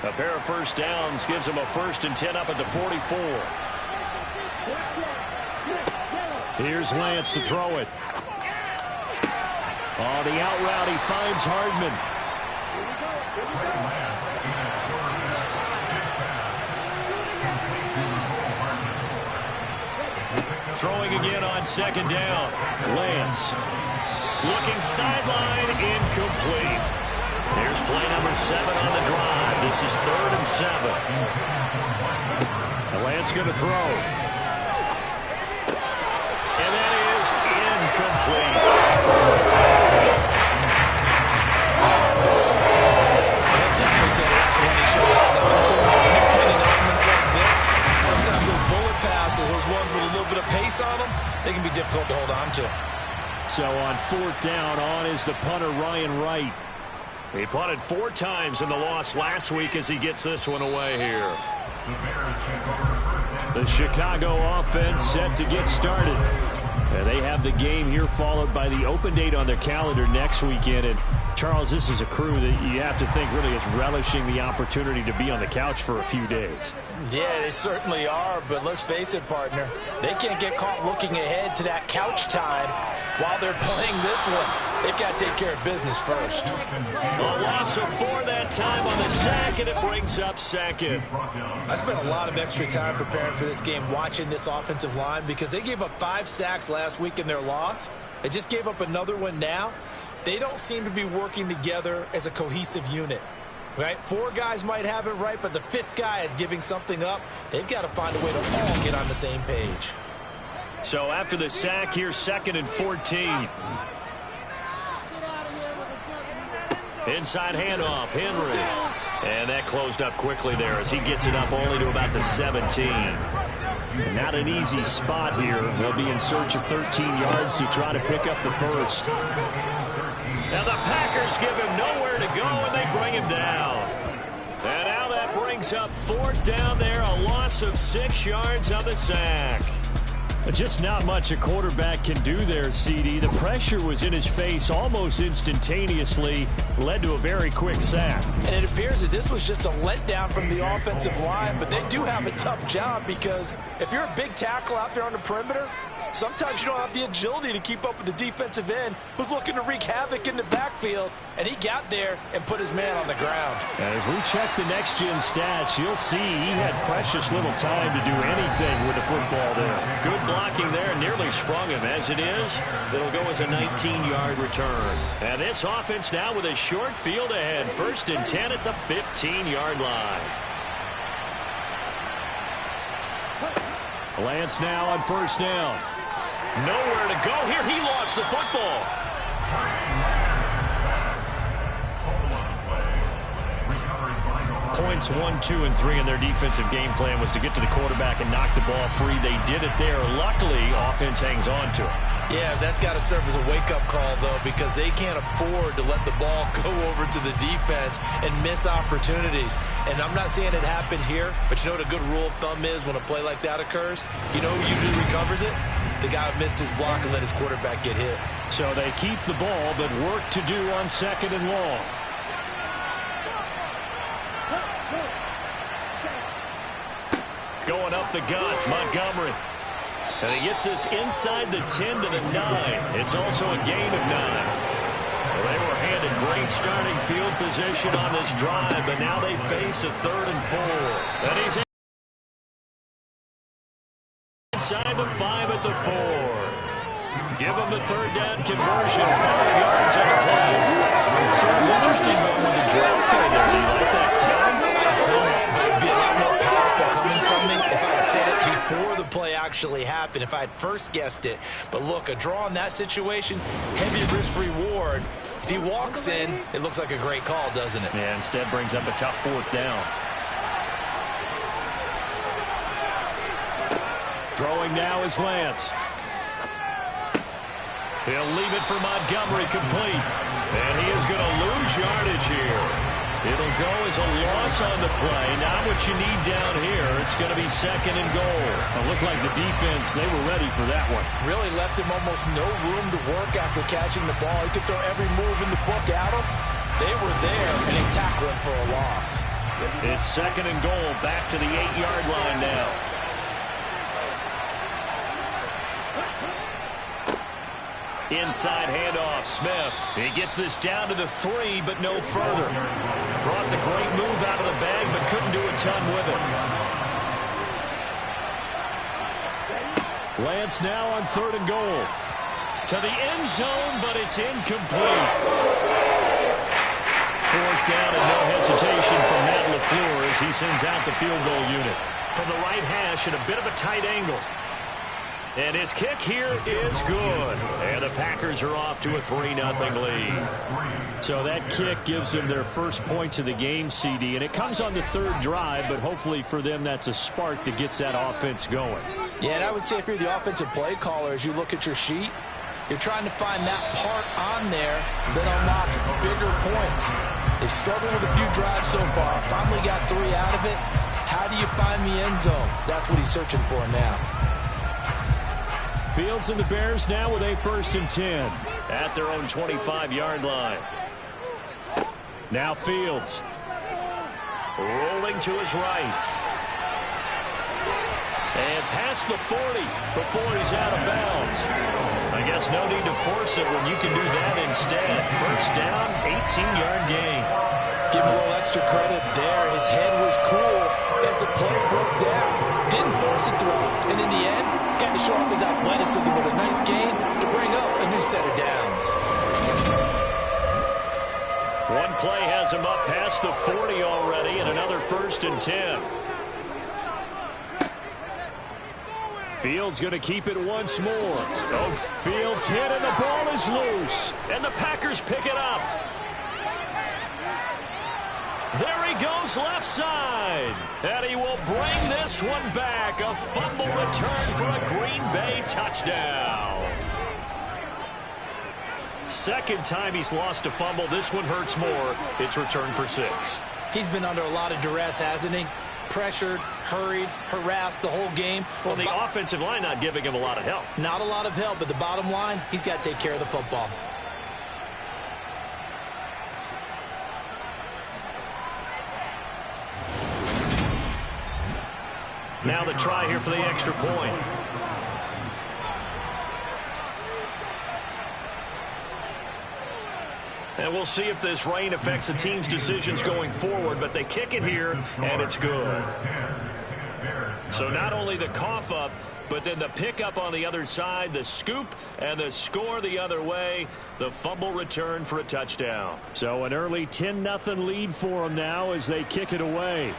A pair of first downs gives them a 1st and 10 up at the 44. Here's Lance to throw it. Oh, the out route, he finds Hardman. Throwing again on 2nd down. Lance looking sideline, incomplete. Here's play number 7 on the drive. This is 3rd and 7. Lance going to throw. And that is incomplete. Sometimes those bullet passes, those ones with a little bit of pace on them, they can be difficult to hold on to. So on 4th down, on is the punter Ryan Wright. He punted 4 times in the loss last week as he gets this one away here. The Chicago offense set to get started. They have the game here followed by the open date on their calendar next weekend. And Charles, this is a crew that you have to think really is relishing the opportunity to be on the couch for a few days. Yeah, they certainly are, but let's face it, partner. They can't get caught looking ahead to that couch time while they're playing this one. They've got to take care of business first. A loss of 4 that time on the sack, and it brings up 2nd. I spent a lot of extra time preparing for this game watching this offensive line because they gave up 5 sacks last week in their loss. They just gave up another one now. They don't seem to be working together as a cohesive unit. Right? 4 guys might have it right, but the 5th guy is giving something up. They've got to find a way to all get on the same page. So after the sack, here's 2nd and 14. Inside handoff, Henry. And that closed up quickly there as he gets it up only to about the 17. Not an easy spot here. They'll be in search of 13 yards to try to pick up the 1st. Now the Packers give him nowhere to go, and they bring him down. And now that brings up 4th down there, a loss of 6 yards on the sack. Just not much a quarterback can do there, CD. The pressure was in his face almost instantaneously, led to a very quick sack. And it appears that this was just a letdown from the offensive line, but they do have a tough job because if you're a big tackle out there on the perimeter, sometimes you don't have the agility to keep up with the defensive end who's looking to wreak havoc in the backfield, and he got there and put his man on the ground. As we check the next-gen stats, you'll see he had precious little time to do anything with the football there. Good blocking there, nearly sprung him. As it is, it'll go as a 19-yard return. And this offense now with a short field ahead. 1st and 10 at the 15-yard line. Lance now on 1st down. Nowhere to go here. He lost the football. Points 1, 2, and 3 in their defensive game plan was to get to the quarterback and knock the ball free. They did it there. Luckily, offense hangs on to it. Yeah, that's got to serve as a wake-up call, though, because they can't afford to let the ball go over to the defense and miss opportunities. And I'm not saying it happened here, but you know what a good rule of thumb is when a play like that occurs? You know who usually recovers it? The guy who missed his block and let his quarterback get hit. So they keep the ball, but work to do on 2nd and long. Going up the gut, Montgomery. And he gets this inside the 10 to the 9. It's also a gain of 9. Well, they were handed great starting field position on this drive, but now they face a 3rd and 4. And he's inside the 5 at the 4. Give him the 3rd down conversion. 5 yards on the play. Sort of interesting one with the drop play there. Do you like that count? I do. It would be a lot more powerful coming from me if I had said it before the play actually happened, if I had first guessed it. But look, a draw in that situation, heavy risk reward. If he walks in, it looks like a great call, doesn't it? Yeah, instead brings up a tough 4th down. Throwing now is Lance. He'll leave it for Montgomery complete. And he is going to lose yardage here. It'll go as a loss on the play. Not what you need down here. It's going to be 2nd and goal. It looked like the defense, they were ready for that one. Really left him almost no room to work after catching the ball. He could throw every move in the book at him. They were there, and they tackled him for a loss. It's 2nd and goal, back to the 8-yard line now. Inside handoff, Smith. He gets this down to the 3, but no further. Brought the great move out of the bag, but couldn't do a ton with it. Lance now on 3rd and goal. To the end zone, but it's incomplete. 4th down and no hesitation from Matt LaFleur as he sends out the field goal unit. From the right hash at a bit of a tight angle. And his kick here is good. And the Packers are off to a 3-0 lead. So that kick gives them their first points of the game, CD. And it comes on the 3rd drive, but hopefully for them that's a spark that gets that offense going. Yeah, and I would say if you're the offensive play caller, as you look at your sheet, you're trying to find that part on there that unlocks bigger points. They've struggled with a few drives so far. Finally got 3 out of it. How do you find the end zone? That's what he's searching for now. Fields and the Bears now with a 1st and 10 at their own 25-yard line. Now Fields rolling to his right. And past the 40 before he's out of bounds. I guess no need to force it when you can do that instead. 1st down, 18-yard gain. Give him a little extra credit there. His head was cool as the play broke down. Didn't force a throw. And in the end, got to show off his athleticism with a nice gain to bring up a new set of downs. One play has him up past the 40 already, and another 1st and 10. Fields going to keep it once more. Oh, Fields hit and the ball is loose. And the Packers pick it up. There he goes left side. And he will bring this one back. A fumble return for a Green Bay touchdown. 2nd time he's lost a fumble. This one hurts more. It's returned for 6. He's been under a lot of duress, hasn't he? Pressured, hurried, harassed the whole game. Well, the offensive line not giving him a lot of help. Not a lot of help, but the bottom line, he's got to take care of the football. Now the try here for the extra point. And we'll see if this rain affects the team's decisions going forward, but they kick it here, and it's good. So not only the cough up, but then the pickup on the other side, the scoop, and the score the other way, the fumble return for a touchdown. So an early 10-0 lead for them now as they kick it away.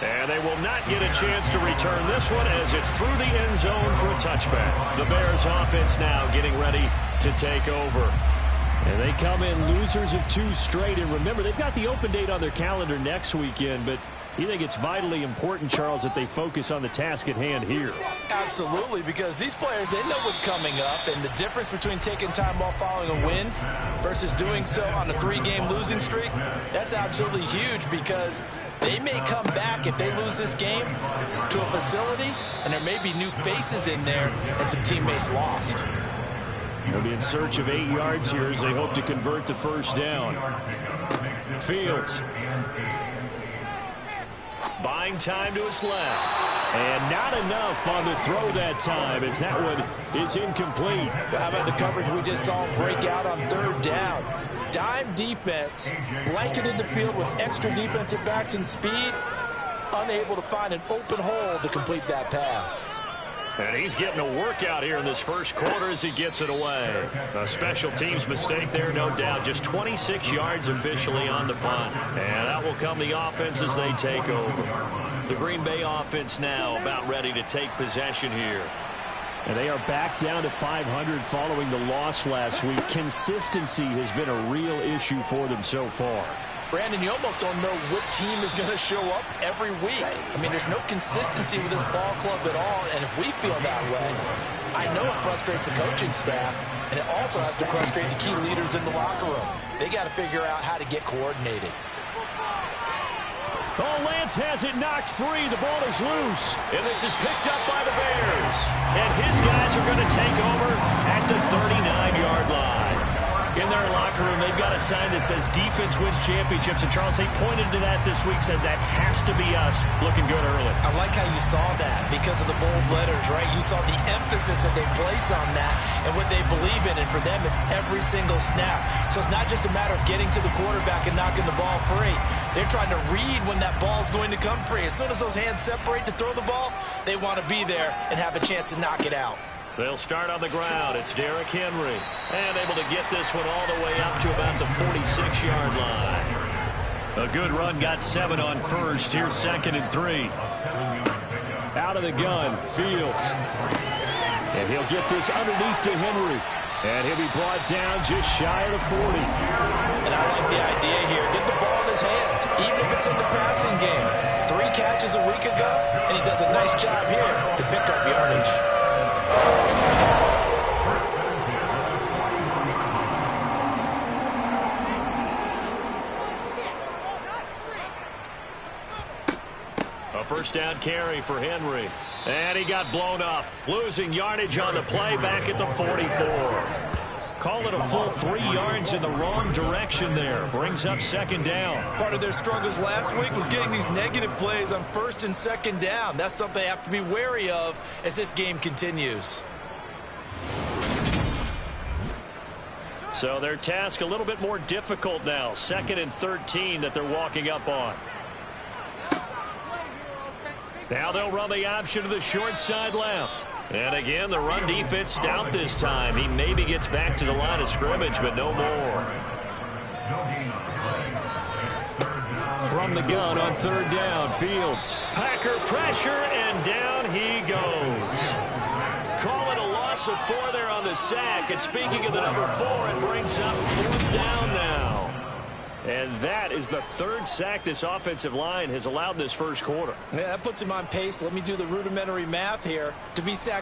And they will not get a chance to return this one as it's through the end zone for a touchback. The Bears offense now getting ready to take over. And they come in losers of 2 straight. And remember, they've got the open date on their calendar next weekend, but you think it's vitally important, Charles, that they focus on the task at hand here? Absolutely, because these players, they know what's coming up, and the difference between taking time off following a win versus doing so on a 3-game losing streak, that's absolutely huge because they may come back if they lose this game to a facility, and there may be new faces in there and some teammates lost. They'll be in search of 8 yards here as they hope to convert the 1st down. Fields. Buying time to his left. And not enough on the throw that time as that one is incomplete. Well, how about the coverage we just saw break out on 3rd down? Dime defense, blanketed the field with extra defensive backs and speed, unable to find an open hole to complete that pass. And he's getting a workout here in this 1st quarter as he gets it away. A special teams mistake there, no doubt. Just 26 yards officially on the punt. And that will come the offense as they take over. The Green Bay offense now about ready to take possession here. And they are back down to 500 following the loss last week. Consistency has been a real issue for them so far. Brandon, you almost don't know what team is going to show up every week. I mean, there's no consistency with this ball club at all, and if we feel that way, I know it frustrates the coaching staff, and it also has to frustrate the key leaders in the locker room. They got to figure out how to get coordinated. Oh, Lance has it knocked free. The ball is loose, and this is picked up by the Bears. And his guys are going to take over at the 39-yard line. In their locker room, they've got a sign that says defense wins championships. And Charles, they pointed to that this week, said that has to be us. Looking good early. I like how you saw that because of the bold letters, right? You saw the emphasis that they place on that and what they believe in. And for them, it's every single snap. So it's not just a matter of getting to the quarterback and knocking the ball free. They're trying to read when that ball's going to come free. As soon as those hands separate to throw the ball, they want to be there and have a chance to knock it out. They'll start on the ground. It's Derrick Henry. And able to get this one all the way up to about the 46-yard line. A good run, got 7 on first. Here's 2nd and 3. Out of the gun, Fields. And he'll get this underneath to Henry. And he'll be brought down just shy of the 40. And I like the idea here. Get the ball in his hands, even if it's in the passing game. 3 catches a week ago, and he does a nice job here to pick up yardage. A first down carry for Henry. And he got blown up. Losing yardage on the play back at the 44. Call it a full 3 yards in the wrong direction there. Brings up 2nd down. Part of their struggles last week was getting these negative plays on 1st and 2nd down. That's something they have to be wary of as this game continues. So their task a little bit more difficult now. 2nd and 13 that they're walking up on. Now they'll run the option to the short side left. And again, the run defense stout this time. He maybe gets back to the line of scrimmage, but no more. From the gun on 3rd down, Fields. Packer pressure, and down he goes. Call it a loss of 4 there on the sack. And speaking of the number 4, it brings up 4th down now. And that is the 3rd sack this offensive line has allowed in this first quarter. Yeah, that puts him on pace. Let me do the rudimentary math here. To be sacked